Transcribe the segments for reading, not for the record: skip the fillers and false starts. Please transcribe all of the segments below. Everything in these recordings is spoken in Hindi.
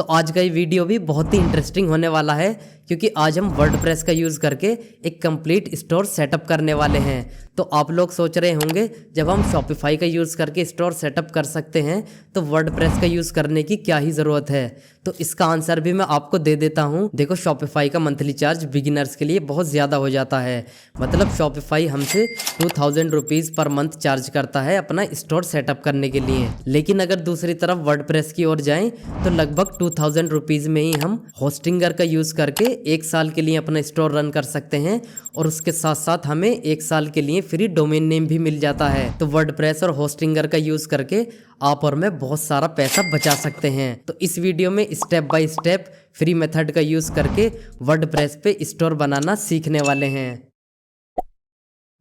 तो आज का ये वीडियो भी बहुत ही इंटरेस्टिंग होने वाला है क्योंकि आज हम वर्डप्रेस का यूज़ करके एक कंप्लीट स्टोर सेटअप करने वाले हैं। तो आप लोग सोच रहे होंगे जब हम शॉपिफाई का यूज़ करके स्टोर सेटअप कर सकते हैं तो वर्डप्रेस का यूज़ करने की क्या ही ज़रूरत है। तो इसका आंसर भी मैं आपको दे देता हूँ। देखो, शॉपिफाई का मंथली चार्ज बिगिनर्स के लिए बहुत ज़्यादा हो जाता है। मतलब शॉपिफाई हमसे 2000 रुपीज़ पर मंथ चार्ज करता है अपना स्टोर सेटअप करने के लिए। लेकिन अगर दूसरी तरफ वर्डप्रेस की ओर जाएं तो लगभग 2000 रुपीज़ में ही हम होस्टिंगर का यूज़ करके एक साल के लिए अपना स्टोर रन कर सकते हैं और उसके साथ साथ हमें एक साल के लिए फ्री डोमेन नेम भी मिल जाता है। तो वर्डप्रेस और होस्टिंगर का यूज़ करके आप और मैं बहुत सारा पैसा बचा सकते हैं। तो इस वीडियो में step by step free method का यूज़ करके वर्डप्रेस पे स्टोर बनाना सीखने वाले हैं।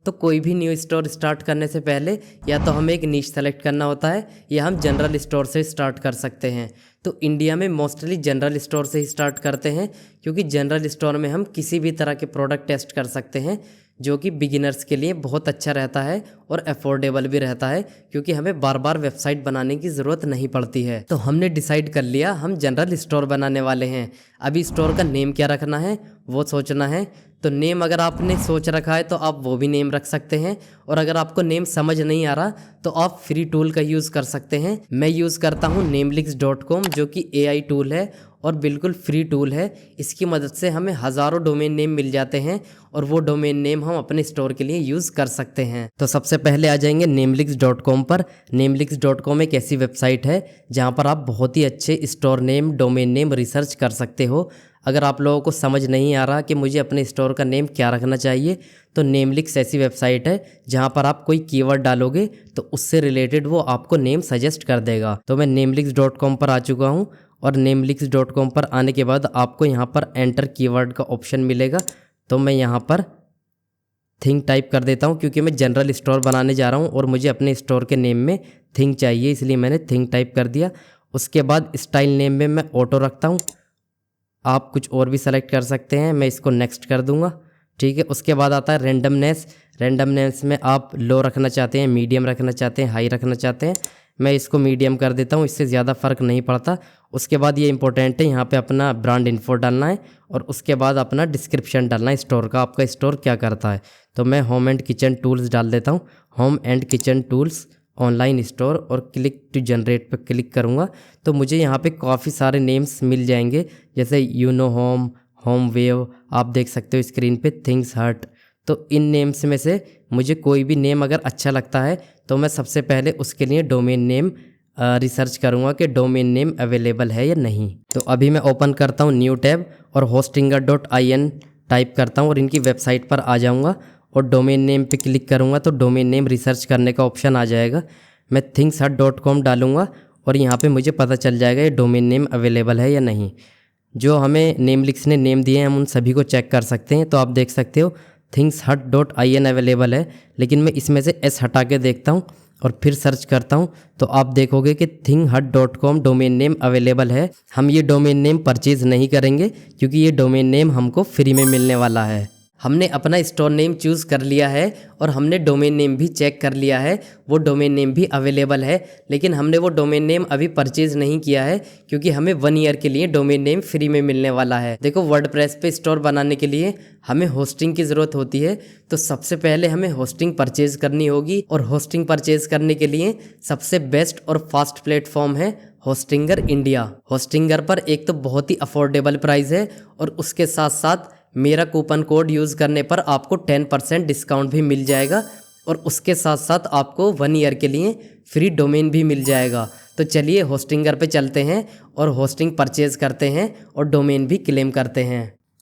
तो कोई भी न्यू स्टोर स्टार्ट करने से पहले या तो हमें एक नीश सेलेक्ट करना होता है या हम जनरल स्टोर से स्टार्ट कर सकते हैं। तो इंडिया में मोस्टली जनरल स्टोर से ही स्टार्ट करते हैं क्योंकि जनरल स्टोर में हम किसी भी तरह के प्रोडक्ट टेस्ट कर सकते हैं जो कि बिगिनर्स के लिए बहुत अच्छा रहता है और अफोर्डेबल भी रहता है क्योंकि हमें बार बार वेबसाइट बनाने की ज़रूरत नहीं पड़ती है। तो हमने डिसाइड कर लिया हम जनरल स्टोर बनाने वाले हैं। अभी स्टोर का नेम क्या रखना है वो सोचना है। तो नेम अगर आपने सोच रखा है तो आप वो भी नेम रख सकते हैं और अगर आपको नेम समझ नहीं आ रहा तो आप फ्री टूल का यूज़ कर सकते हैं। मैं यूज़ करता हूँ namelix.com जो कि AI टूल है और बिल्कुल फ्री टूल है। इसकी मदद से हमें हज़ारों डोमेन नेम मिल जाते हैं और वो डोमेन नेम हम अपने स्टोर के लिए यूज़ कर सकते हैं। तो सबसे पहले आ जाएंगे namelix.com पर। namelix.com एक ऐसी वेबसाइट है जहाँ पर आप बहुत ही अच्छे store name domain name research कर सकते हो। अगर आप लोगों को समझ नहीं आ रहा कि मुझे अपने स्टोर का नेम क्या रखना चाहिए तो नेमलिक्स ऐसी वेबसाइट है जहाँ पर आप कोई कीवर्ड डालोगे तो उससे रिलेटेड वो आपको नेम सजेस्ट कर देगा। तो मैं namelix.com पर आ चुका हूँ और namelix.com पर आने के बाद आपको यहाँ पर एंटर कीवर्ड का ऑप्शन मिलेगा। तो मैं यहाँ पर थिंग टाइप कर देता हूँ क्योंकि मैं जनरल स्टोर बनाने जा रहा हूँ और मुझे अपने स्टोर के नेम में थिंग चाहिए, इसलिए मैंने थिंग टाइप कर दिया। उसके बाद स्टाइल नेम में मैं ऑटो रखता हूँ। आप कुछ और भी सेलेक्ट कर सकते हैं, मैं इसको नेक्स्ट कर दूंगा। ठीक है, उसके बाद आता है रेंडमनेस। रेंडमनेस में आप लो रखना चाहते हैं, मीडियम रखना चाहते हैं, हाई रखना चाहते हैं। मैं इसको मीडियम कर देता हूँ, इससे ज़्यादा फ़र्क नहीं पड़ता। उसके बाद ये इंपॉर्टेंट है, यहाँ पे अपना ब्रांड इन्फो डालना है और उसके बाद अपना डिस्क्रिप्शन डालना है स्टोर का, आपका स्टोर क्या करता है। तो मैं होम एंड किचन टूल्स डाल देता हूँ, home and kitchen tools online store, और क्लिक टू जनरेट पर क्लिक करूँगा तो मुझे यहाँ पे काफ़ी सारे नेम्स मिल जाएंगे जैसे यूनो होम, होम वेव, आप देख सकते हो स्क्रीन पे, थिंग्स हट। तो इन नेम्स में से मुझे कोई भी नेम अगर अच्छा लगता है तो मैं सबसे पहले उसके लिए डोमेन नेम रिसर्च करूँगा कि डोमेन नेम अवेलेबल है या नहीं। तो अभी मैं ओपन करता हूँ न्यू टैब और hostinger.in टाइप करता हूँ और इनकी वेबसाइट पर आ जाऊँगा और डोमेन नेम पे क्लिक करूँगा तो डोमेन नेम रिसर्च करने का ऑप्शन आ जाएगा। मैं thingshut.com डालूँगा और यहाँ पे मुझे पता चल जाएगा ये डोमेन नेम अवेलेबल है या नहीं। जो हमें नेमलिक्स ने नेम दिए हैं हम उन सभी को चेक कर सकते हैं। तो आप देख सकते हो thingshut.in अवेलेबल है, लेकिन मैं इसमें से S हटा के देखता हूँ और फिर सर्च करता हूँ तो आप देखोगे कि thinghut.com डोमेन नेम अवेलेबल है। हम ये डोमेन नेम परचेज़ नहीं करेंगे क्योंकि ये डोमेन नेम हमको फ्री में मिलने वाला है। हमने अपना स्टोर नेम चूज़ कर लिया है और हमने डोमेन नेम भी चेक कर लिया है, वो डोमेन नेम भी अवेलेबल है, लेकिन हमने वो डोमेन नेम अभी परचेज़ नहीं किया है क्योंकि हमें 1 ईयर के लिए डोमेन नेम फ्री में मिलने वाला है। देखो, वर्डप्रेस पे स्टोर बनाने के लिए हमें होस्टिंग की ज़रूरत होती है। तो सबसे पहले हमें होस्टिंग परचेज़ करनी होगी और होस्टिंग परचेज़ करने के लिए सबसे बेस्ट और फास्ट प्लेटफॉर्म है होस्टिंगर इंडिया। होस्टिंगर पर एक तो बहुत ही अफोर्डेबल प्राइस है और उसके साथ साथ मेरा कूपन कोड यूज़ करने पर आपको 10% डिस्काउंट भी मिल जाएगा और उसके साथ साथ आपको 1 ईयर के लिए फ्री डोमेन भी मिल जाएगा। तो चलिए होस्टिंगर पे चलते हैं और होस्टिंग परचेज़ करते हैं और डोमेन भी क्लेम करते हैं।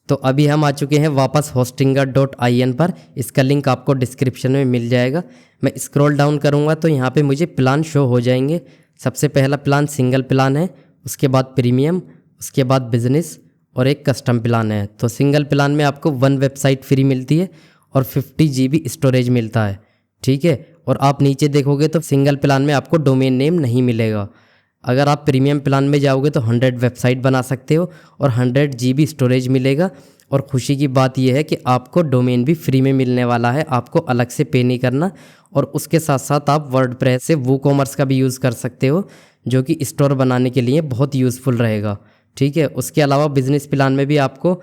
तो अभी हम आ चुके हैं वापस hostinger.in पर। इसका लिंक आपको डिस्क्रिप्शन में मिल जाएगा। मैं स्क्रॉल डाउन करूँगा तो यहाँ पे मुझे प्लान शो हो जाएंगे। सबसे पहला प्लान सिंगल प्लान है, उसके बाद प्रीमियम, उसके बाद बिजनेस और एक कस्टम प्लान है। तो सिंगल प्लान में आपको 1 वेबसाइट फ्री मिलती है और 50 GB स्टोरेज मिलता है। ठीक है, और आप नीचे देखोगे तो सिंगल प्लान में आपको डोमेन नेम नहीं मिलेगा। अगर आप प्रीमियम प्लान में जाओगे तो 100 वेबसाइट बना सकते हो और 100 GB स्टोरेज मिलेगा। और खुशी की बात यह है कि आपको डोमेन भी फ्री में मिलने वाला है, आपको अलग से पे नहीं करना। और उसके साथ साथ आप वर्डप्रेस से वूकॉमर्स का भी यूज़ कर सकते हो जो कि स्टोर बनाने के लिए बहुत यूज़फुल रहेगा। ठीक है। उसके अलावा बिजनेस प्लान में भी आपको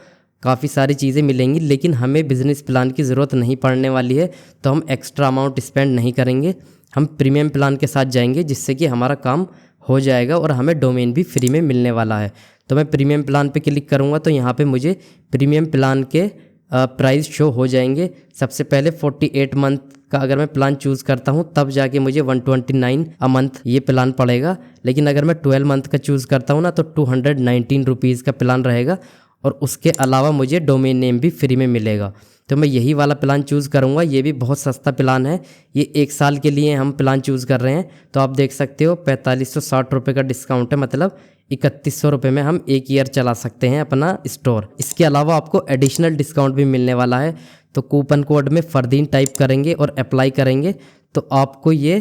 काफ़ी सारी चीज़ें मिलेंगी, लेकिन हमें बिजनेस प्लान की ज़रूरत नहीं पड़ने वाली है, तो हम एक्स्ट्रा अमाउंट स्पेंड नहीं करेंगे। हम प्रीमियम प्लान के साथ जाएंगे, जिससे कि हमारा काम हो जाएगा और हमें डोमेन भी फ्री में मिलने वाला है। तो मैं प्रीमियम प्लान पे क्लिक करूँगा तो यहाँ पे मुझे प्रीमियम प्लान के प्राइस शो हो जाएंगे। सबसे पहले 48 मंथ का अगर मैं प्लान चूज़ करता हूँ तब जाके मुझे 129 अ मंथ ये प्लान पड़ेगा, लेकिन अगर मैं 12 मंथ का चूज़ करता हूँ ना तो 219 रुपीज़ का प्लान रहेगा और उसके अलावा मुझे डोमेन नेम भी फ्री में मिलेगा। तो मैं यही वाला प्लान चूज़ करूँगा। ये भी बहुत सस्ता प्लान है, ये 1 साल के लिए हम प्लान चूज़ कर रहे हैं। तो आप देख सकते हो 4560 रुपये का डिस्काउंट है, मतलब 3100 रुपये में हम 1 ईयर चला सकते हैं अपना स्टोर। इसके अलावा आपको एडिशनल डिस्काउंट भी मिलने वाला है। तो कूपन कोड में फरदीन टाइप करेंगे और अप्लाई करेंगे तो आपको ये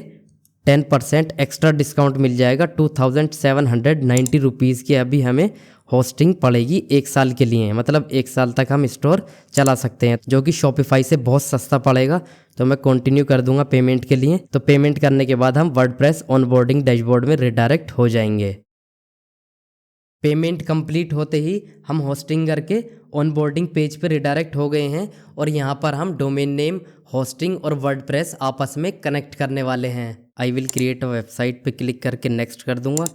10% एक्स्ट्रा डिस्काउंट मिल जाएगा। 2790 रुपीज़ की अभी हमें होस्टिंग पड़ेगी 1 साल के लिए, मतलब 1 साल तक हम स्टोर चला सकते हैं, जो कि शॉपिफाई से बहुत सस्ता पड़ेगा। तो मैं कंटिन्यू कर दूंगा पेमेंट के लिए। तो पेमेंट करने के बाद हम वर्डप्रेस ऑनबोर्डिंग डैशबोर्ड में रिडायरेक्ट हो जाएंगे। पेमेंट कंप्लीट होते ही हम होस्टिंग करके ऑनबोर्डिंग पेज पर रिडायरेक्ट हो गए हैं और यहाँ पर हम डोमेन नेम, होस्टिंग और वर्डप्रेस आपस में कनेक्ट करने वाले हैं। I will create a website पे क्लिक करके नेक्स्ट कर दूंगा।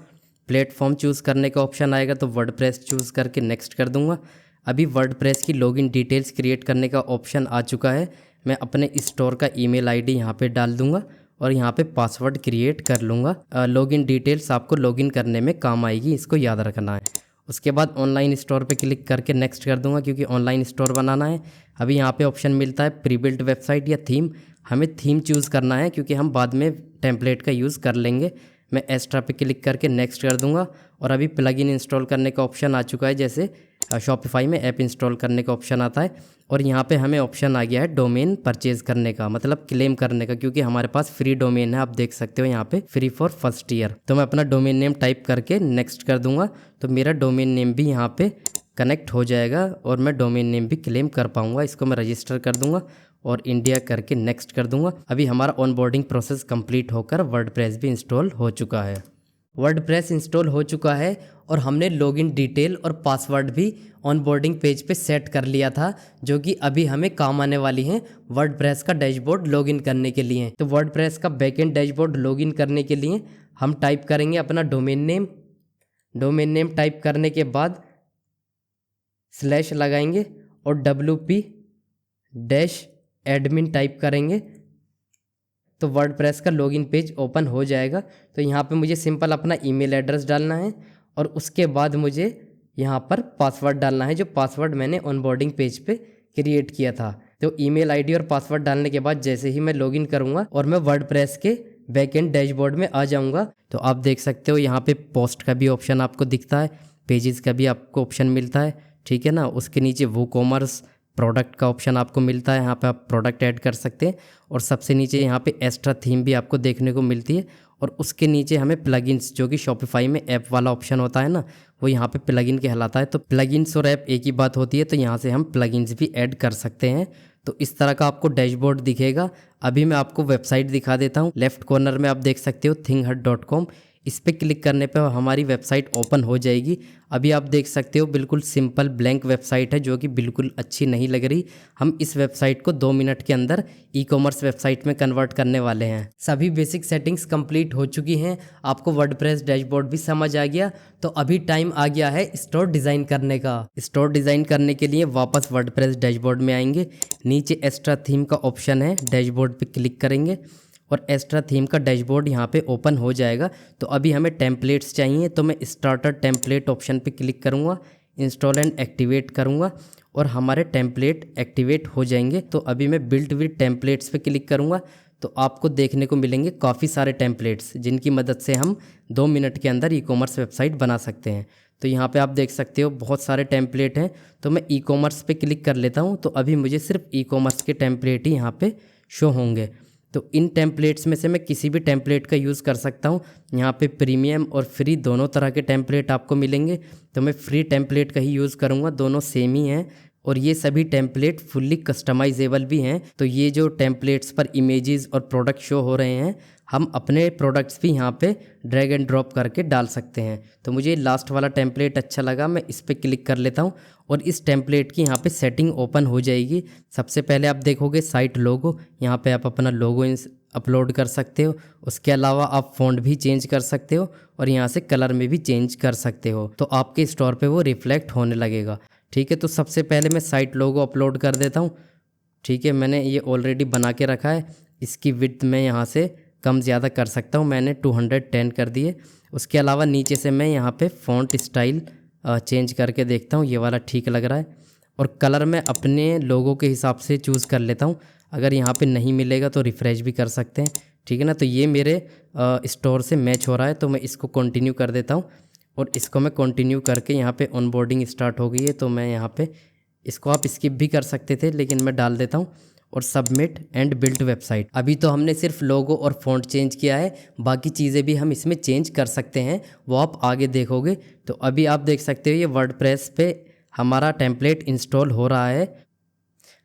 प्लेटफॉर्म चूज़ करने का ऑप्शन आएगा तो वर्डप्रेस चूज़ करके नेक्स्ट कर दूंगा। अभी वर्डप्रेस की लॉगिन डिटेल्स क्रिएट करने का ऑप्शन आ चुका है। मैं अपने स्टोर का ईमेल आईडी यहाँ पे डाल दूंगा और यहाँ पे पासवर्ड क्रिएट कर लूँगा। लॉगिन डिटेल्स आपको लॉगिन करने में काम आएगी, इसको याद रखना है। उसके बाद ऑनलाइन स्टोर पे क्लिक करके नेक्स्ट कर दूंगा, क्योंकि ऑनलाइन स्टोर बनाना है। अभी यहाँ पे ऑप्शन मिलता है प्री बिल्ट वेबसाइट या थीम। हमें थीम चूज़ करना है क्योंकि हम बाद में टेम्पलेट का यूज़ कर लेंगे। मैं एक्स्ट्रा पे क्लिक करके नेक्स्ट कर दूंगा और अभी प्लगइन इंस्टॉल करने का ऑप्शन आ चुका है, जैसे शॉपिफाई में ऐप इंस्टॉल करने का ऑप्शन आता है। और यहाँ पे हमें ऑप्शन आ गया है डोमेन परचेज़ करने का, मतलब क्लेम करने का, क्योंकि हमारे पास फ्री डोमेन है। आप देख सकते हो यहाँ पे फ्री फॉर फर्स्ट ईयर। तो मैं अपना डोमेन नेम टाइप करके नेक्स्ट कर दूंगा तो मेरा डोमेन नेम भी यहाँ पे कनेक्ट हो जाएगा और मैं डोमेन नेम भी क्लेम कर पाऊँगा। इसको मैं रजिस्टर कर दूँगा और इंडिया करके नेक्स्ट कर दूंगा। अभी हमारा ऑनबोर्डिंग प्रोसेस कंप्लीट होकर वर्डप्रेस भी इंस्टॉल हो चुका है। वर्डप्रेस इंस्टॉल हो चुका है और हमने लॉगिन डिटेल और पासवर्ड भी ऑनबोर्डिंग पेज पे सेट कर लिया था, जो कि अभी हमें काम आने वाली हैं वर्डप्रेस का डैशबोर्ड लॉगिन करने के लिए। तो वर्डप्रेस का बैकएंड डैशबोर्ड लॉगिन करने के लिए हम टाइप करेंगे अपना domain name. Domain name type करने के बाद स्लैश लगाएंगे और WP -admin टाइप करेंगे तो वर्डप्रेस का लॉगिन पेज ओपन हो जाएगा। तो यहाँ पे मुझे सिंपल अपना ईमेल एड्रेस डालना है और उसके बाद मुझे यहाँ पर पासवर्ड डालना है, जो पासवर्ड मैंने ऑनबोर्डिंग पेज पे क्रिएट किया था। तो ईमेल आईडी और पासवर्ड डालने के बाद जैसे ही मैं लॉगिन करूँगा और मैं वर्डप्रेस के बैकएंड डैशबोर्ड में आ जाऊँगा तो आप देख सकते हो यहाँ पे पोस्ट का भी ऑप्शन आपको दिखता है, पेजेस का भी आपको ऑप्शन मिलता है, ठीक है ना। उसके नीचे वूकॉमर्स प्रोडक्ट का ऑप्शन आपको मिलता है, यहाँ पे आप प्रोडक्ट ऐड कर सकते हैं। और सबसे नीचे यहाँ पे एक्स्ट्रा थीम भी आपको देखने को मिलती है। और उसके नीचे हमें प्लगइन्स, जो कि शॉपिफाई में ऐप वाला ऑप्शन होता है ना, वो यहाँ पे प्लगइन कहलाता है। तो प्लगइन्स और ऐप एक ही बात होती है, तो यहाँ से हम प्लगइन्स भी ऐड कर सकते हैं। तो इस तरह का आपको डैशबोर्ड दिखेगा। अभी मैं आपको वेबसाइट दिखा देता हूँ। लेफ्ट कॉर्नर में आप देख सकते हो thinghut.com। इस पर क्लिक करने पर हमारी वेबसाइट ओपन हो जाएगी। अभी आप देख सकते हो बिल्कुल सिंपल ब्लैंक वेबसाइट है, जो कि बिल्कुल अच्छी नहीं लग रही। हम इस वेबसाइट को 2 मिनट के अंदर ई-कॉमर्स वेबसाइट में कन्वर्ट करने वाले हैं। सभी बेसिक सेटिंग्स कंप्लीट हो चुकी हैं। आपको वर्डप्रेस डैशबोर्ड भी समझ आ गया। तो अभी टाइम आ गया है स्टोर डिज़ाइन करने का। स्टोर डिज़ाइन करने के लिए वापस वर्डप्रेस डैशबोर्ड में आएंगे। नीचे एक्स्ट्रा थीम का ऑप्शन है, डैशबोर्ड पर क्लिक करेंगे और एक्स्ट्रा थीम का डैशबोर्ड यहाँ पे ओपन हो जाएगा। तो अभी हमें टेम्पलेट्स चाहिए, तो मैं स्टार्टर टेम्पलेट ऑप्शन पे क्लिक करूँगा, इंस्टॉल एंड एक्टिवेट करूँगा और हमारे टेम्पलेट एक्टिवेट हो जाएंगे। तो अभी मैं बिल्ट विद टेम्पलेट्स पे क्लिक करूँगा तो आपको देखने को मिलेंगे काफ़ी सारे टेम्पलेट्स, जिनकी मदद से हम 2 मिनट के अंदर ई-कॉमर्स वेबसाइट बना सकते हैं। तो यहाँ पे आप देख सकते हो बहुत सारे टेम्पलेट हैं। तो मैं ई-कॉमर्स पे क्लिक कर लेता हूँ। तो अभी मुझे सिर्फ ई-कॉमर्स के टेम्पलेट ही यहाँ पे शो होंगे। तो इन टेम्पलेट्स में से मैं किसी भी टेम्पलेट का यूज़ कर सकता हूँ। यहाँ पे प्रीमियम और फ्री दोनों तरह के टेम्पलेट आपको मिलेंगे। तो मैं फ्री टेम्पलेट का ही यूज़ करूँगा, दोनों सेम ही हैं। और ये सभी टेम्पलेट फुल्ली कस्टमाइजेबल भी हैं। तो ये जो टेम्पलेट्स पर इमेजेस और प्रोडक्ट शो हो रहे हैं, हम अपने प्रोडक्ट्स भी यहाँ पे ड्रैग एंड ड्रॉप करके डाल सकते हैं। तो मुझे लास्ट वाला टेम्पलेट अच्छा लगा, मैं इस पर क्लिक कर लेता हूँ और इस टेम्पलेट की यहाँ पे सेटिंग ओपन हो जाएगी। सबसे पहले आप देखोगे साइट लोगो, यहाँ पे आप अपना लोगो अपलोड कर सकते हो। उसके अलावा आप फ़ॉन्ट भी चेंज कर सकते हो और यहाँ से कलर में भी चेंज कर सकते हो, तो आपके स्टोर पे वो रिफ्लेक्ट होने लगेगा। ठीक है, तो सबसे पहले मैं साइट लोगो अपलोड कर देता हूँ। ठीक है, मैंने ये ऑलरेडी बना के रखा है। इसकी विड्थ मैं यहाँ से कम ज़्यादा कर सकता हूँ, मैंने 210 कर दिए। उसके अलावा नीचे से मैं यहाँ पे फ़ॉन्ट स्टाइल चेंज करके देखता हूँ, ये वाला ठीक लग रहा है। और कलर मैं अपने लोगों के हिसाब से चूज़ कर लेता हूँ। अगर यहाँ पे नहीं मिलेगा तो रिफ़्रेश भी कर सकते हैं। ठीक है ना, तो ये मेरे स्टोर से मैच हो रहा है, तो मैं इसको कंटिन्यू कर देता हूँ। और इसको मैं कंटिन्यू करके यहाँ पे ऑनबोर्डिंग स्टार्ट हो गई है, तो मैं यहाँ पे इसको आप स्किप भी कर सकते थे, लेकिन मैं डाल देता हूँ। और सबमिट एंड बिल्ड वेबसाइट। अभी तो हमने सिर्फ लोगो और फ़ॉन्ट चेंज किया है, बाकी चीज़ें भी हम इसमें चेंज कर सकते हैं, वो आप आगे देखोगे। तो अभी आप देख सकते हो ये वर्डप्रेस पे हमारा टेम्पलेट इंस्टॉल हो रहा है।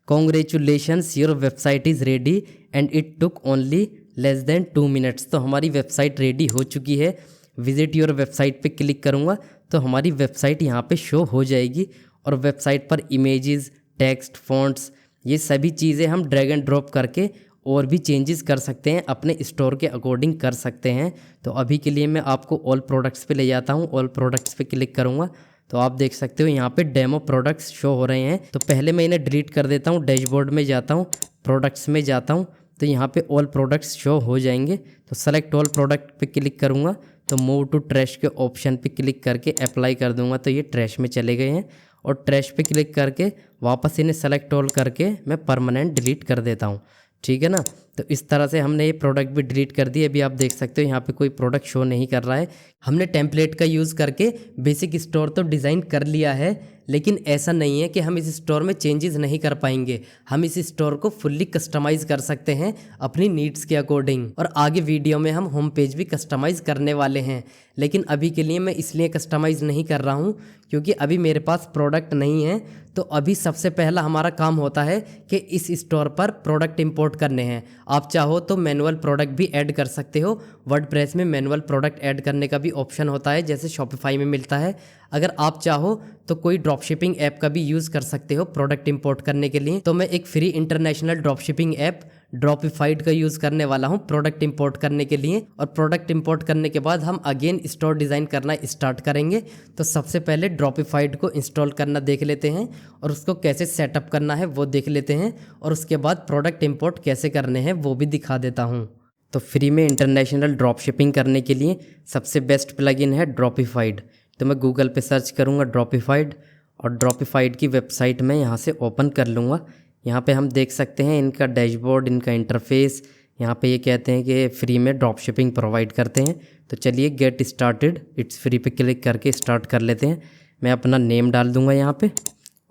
Congratulations, your website is ready and it took only less than 2 minutes. तो हमारी वेबसाइट रेडी हो चुकी है। विजिट योर वेबसाइट पे क्लिक करूँगा तो हमारी वेबसाइट यहाँ पे शो हो जाएगी। और वेबसाइट पर इमेजेस, टेक्स्ट, फॉन्ट्स, ये सभी चीज़ें हम ड्रैग एंड ड्रॉप करके और भी चेंजेस कर सकते हैं, अपने स्टोर के अकॉर्डिंग कर सकते हैं। तो अभी के लिए मैं आपको ऑल प्रोडक्ट्स पे ले जाता हूँ। ऑल प्रोडक्ट्स पे क्लिक करूँगा तो आप देख सकते हो यहाँ पे डेमो प्रोडक्ट्स शो हो रहे हैं। तो पहले मैं इन्हें डिलीट कर देता हूँ, डैशबोर्ड में जाता हूँ, प्रोडक्ट्स में जाता हूँ, तो यहाँ पे ऑल प्रोडक्ट्स शो हो जाएंगे। तो सेलेक्ट ऑल प्रोडक्ट पे क्लिक करूँगा तो मूव टू ट्रैश के ऑप्शन पे क्लिक करके अप्लाई कर दूँगा, तो ये ट्रैश में चले गए हैं। और ट्रैश पे क्लिक करके वापस इन्हें सेलेक्ट ऑल करके मैं परमानेंट डिलीट कर देता हूँ। ठीक है ना, तो इस तरह से हमने ये प्रोडक्ट भी डिलीट कर दिए। अभी आप देख सकते हो यहाँ पे कोई प्रोडक्ट शो नहीं कर रहा है। हमने टेम्पलेट का यूज़ करके बेसिक स्टोर तो डिज़ाइन कर लिया है, लेकिन ऐसा नहीं है कि हम इस स्टोर में चेंजेस नहीं कर पाएंगे। हम इस स्टोर को फुल्ली कस्टमाइज़ कर सकते हैं अपनी नीड्स के अकॉर्डिंग। और आगे वीडियो में हम होम पेज भी कस्टमाइज़ करने वाले हैं, लेकिन अभी के लिए मैं इसलिए कस्टमाइज़ नहीं कर रहा हूँ क्योंकि अभी मेरे पास प्रोडक्ट नहीं है। तो अभी सबसे पहला हमारा काम होता है कि इस स्टोर पर प्रोडक्ट इंपोर्ट करने हैं। आप चाहो तो मैनुअल प्रोडक्ट भी ऐड कर सकते हो। वर्डप्रेस में मैनुअल प्रोडक्ट ऐड करने का भी ऑप्शन होता है, जैसे शॉपिफाई में मिलता है। अगर आप चाहो तो कोई ड्रॉप शिपिंग ऐप का भी यूज़ कर सकते हो प्रोडक्ट इंपोर्ट करने के लिए। तो मैं एक free international drop shipping app Dropified का यूज़ करने वाला हूँ प्रोडक्ट इंपोर्ट करने के लिए। और प्रोडक्ट इंपोर्ट करने के बाद हम अगेन स्टोर डिज़ाइन करना स्टार्ट करेंगे। तो सबसे पहले ड्रॉपिफाइड को इंस्टॉल करना देख लेते हैं और उसको कैसे सेटअप करना है वो देख लेते हैं, और उसके बाद प्रोडक्ट इंपोर्ट कैसे करने हैं वो भी दिखा देता हूँ। तो फ्री में इंटरनेशनल ड्रॉप शिपिंग करने के लिए सबसे बेस्ट प्लगइन है ड्रॉपिफाइड। तो मैं गूगल पे सर्च करूँगा ड्रॉपिफाइड, और ड्रॉपिफाइड की वेबसाइट में यहाँ से ओपन कर लूँगा। यहाँ पे हम देख सकते हैं इनका डैशबोर्ड, इनका इंटरफेस। यहाँ पे ये कहते हैं कि फ्री में ड्रॉप शिपिंग प्रोवाइड करते हैं। तो चलिए गेट स्टार्टेड, इट्स फ्री पे क्लिक करके स्टार्ट कर लेते हैं। मैं अपना नेम डाल दूँगा यहाँ पे,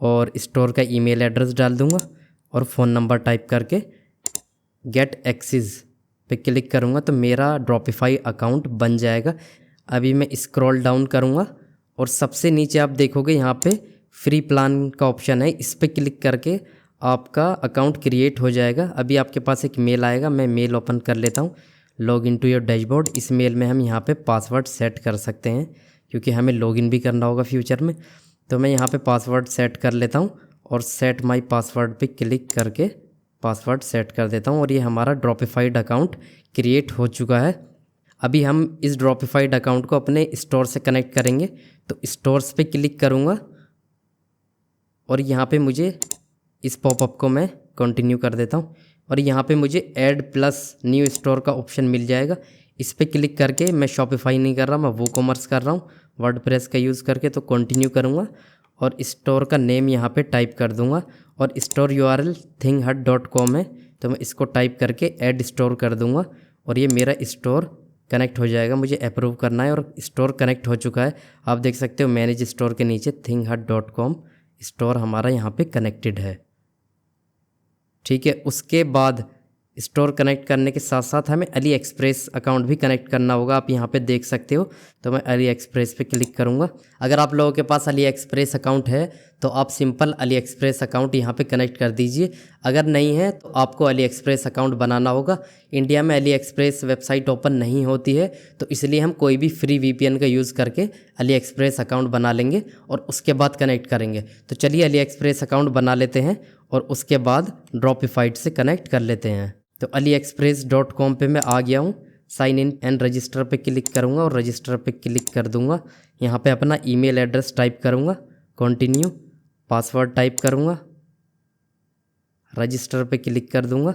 और स्टोर का ईमेल एड्रेस डाल दूँगा, और फ़ोन नंबर टाइप करके गेट एक्सेस पे क्लिक करूँगा तो मेरा ड्रॉपिफाई अकाउंट बन जाएगा। अभी मैं स्क्रॉल डाउन करूँगा और सबसे नीचे आप देखोगे यहाँ पे फ्री प्लान का ऑप्शन है, इस पर क्लिक करके आपका अकाउंट क्रिएट हो जाएगा। अभी आपके पास एक मेल आएगा, मैं मेल ओपन कर लेता हूँ। Log in to your dashboard, इस मेल में हम यहाँ पे पासवर्ड सेट कर सकते हैं क्योंकि हमें लॉगिन भी करना होगा फ्यूचर में। तो मैं यहाँ पे पासवर्ड सेट कर लेता हूँ और सेट माई पासवर्ड पे क्लिक करके पासवर्ड सेट कर देता हूँ, और ये हमारा ड्रॉपिफाइड अकाउंट क्रिएट हो चुका है। अभी हम इस ड्रॉपिफाइड अकाउंट को अपने स्टोर से कनेक्ट करेंगे। तो स्टोर्स पे क्लिक करूँगा और यहाँ पे मुझे इस पॉपअप को मैं कंटिन्यू कर देता हूँ, और यहाँ पे मुझे ऐड प्लस न्यू स्टोर का ऑप्शन मिल जाएगा। इस पर क्लिक करके मैं शॉपिफाई नहीं कर रहा, मैं वूकॉमर्स कर रहा हूँ वर्डप्रेस का यूज़ करके। तो कंटिन्यू करूँगा और स्टोर का नेम यहाँ पे टाइप कर दूँगा, और स्टोर URL thinghut.com है, तो मैं इसको टाइप करके ऐड स्टोर कर दूँगा और ये मेरा स्टोर कनेक्ट हो जाएगा। मुझे अप्रूव करना है और स्टोर कनेक्ट हो चुका है। आप देख सकते हो मैनेज स्टोर के नीचे thinghut.com स्टोर हमारा यहाँ पे कनेक्टेड है। ठीक है, उसके बाद स्टोर कनेक्ट करने के साथ साथ हमें अली एक्सप्रेस अकाउंट भी कनेक्ट करना होगा। आप यहाँ पे देख सकते हो। तो मैं अली एक्सप्रेस पे क्लिक करूँगा। अगर आप लोगों के पास अली एक्सप्रेस अकाउंट है तो आप सिंपल अली एक्सप्रेस अकाउंट यहाँ पे कनेक्ट कर दीजिए। अगर नहीं है तो आपको अली एक्सप्रेस अकाउंट बनाना होगा। इंडिया में अली एक्सप्रेस वेबसाइट ओपन नहीं होती है, तो इसलिए हम कोई भी फ्री VPN का यूज़ करके अली एक्सप्रेस अकाउंट बना लेंगे और उसके बाद कनेक्ट करेंगे। तो चलिए अली एक्सप्रेस अकाउंट बना लेते हैं और उसके बाद ड्रॉपिफाइड से कनेक्ट कर लेते हैं। तो aliexpress.com पे मैं आ गया हूँ। साइन इन एंड रजिस्टर पे क्लिक करूँगा और रजिस्टर पे क्लिक कर दूँगा। यहाँ पे अपना ईमेल एड्रेस टाइप करूँगा, कंटिन्यू, पासवर्ड टाइप करूँगा, रजिस्टर पे क्लिक कर दूँगा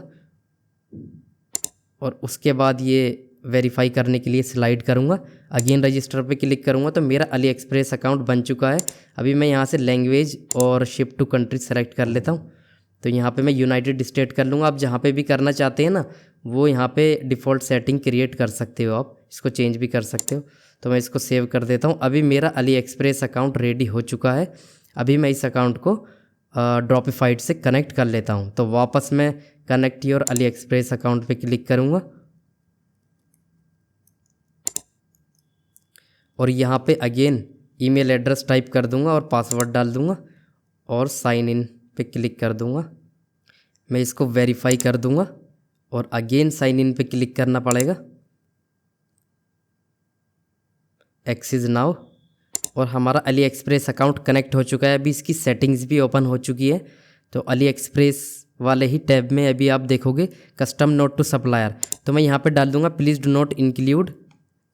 और उसके बाद ये वेरीफाई करने के लिए स्लाइड करूँगा। अगेन रजिस्टर पे क्लिक करूँगा तो मेरा अली एक्सप्रेस अकाउंट बन चुका है। अभी मैं यहाँ से लैंग्वेज और शिप टू कंट्री सेलेक्ट कर लेता हूँ। तो यहाँ पे मैं यूनाइटेड स्टेट कर लूँगा। आप जहाँ पे भी करना चाहते हैं ना, वो यहाँ पे डिफ़ॉल्ट सेटिंग क्रिएट कर सकते हो, आप इसको चेंज भी कर सकते हो। तो मैं इसको सेव कर देता हूँ। अभी मेरा अली एक्सप्रेस अकाउंट रेडी हो चुका है। अभी मैं इस अकाउंट को ड्रॉपिफाइड से कनेक्ट कर लेता हूँ। तो वापस मैं connect your Ali express account पे क्लिक करूँगा और यहाँ पे अगेन ईमेल एड्रेस टाइप कर दूँगा और पासवर्ड डाल दूँगा और साइन इन पे क्लिक कर दूँगा। मैं इसको वेरीफाई कर दूँगा और अगेन साइन इन पे क्लिक करना पड़ेगा, एक्सिस नाउ, और हमारा अली एक्सप्रेस अकाउंट कनेक्ट हो चुका है। अभी इसकी सेटिंग्स भी ओपन हो चुकी है। तो अली एक्सप्रेस वाले ही टैब में अभी आप देखोगे कस्टम नोट टू सप्लायर। तो मैं यहाँ पे डाल दूँगा please do not include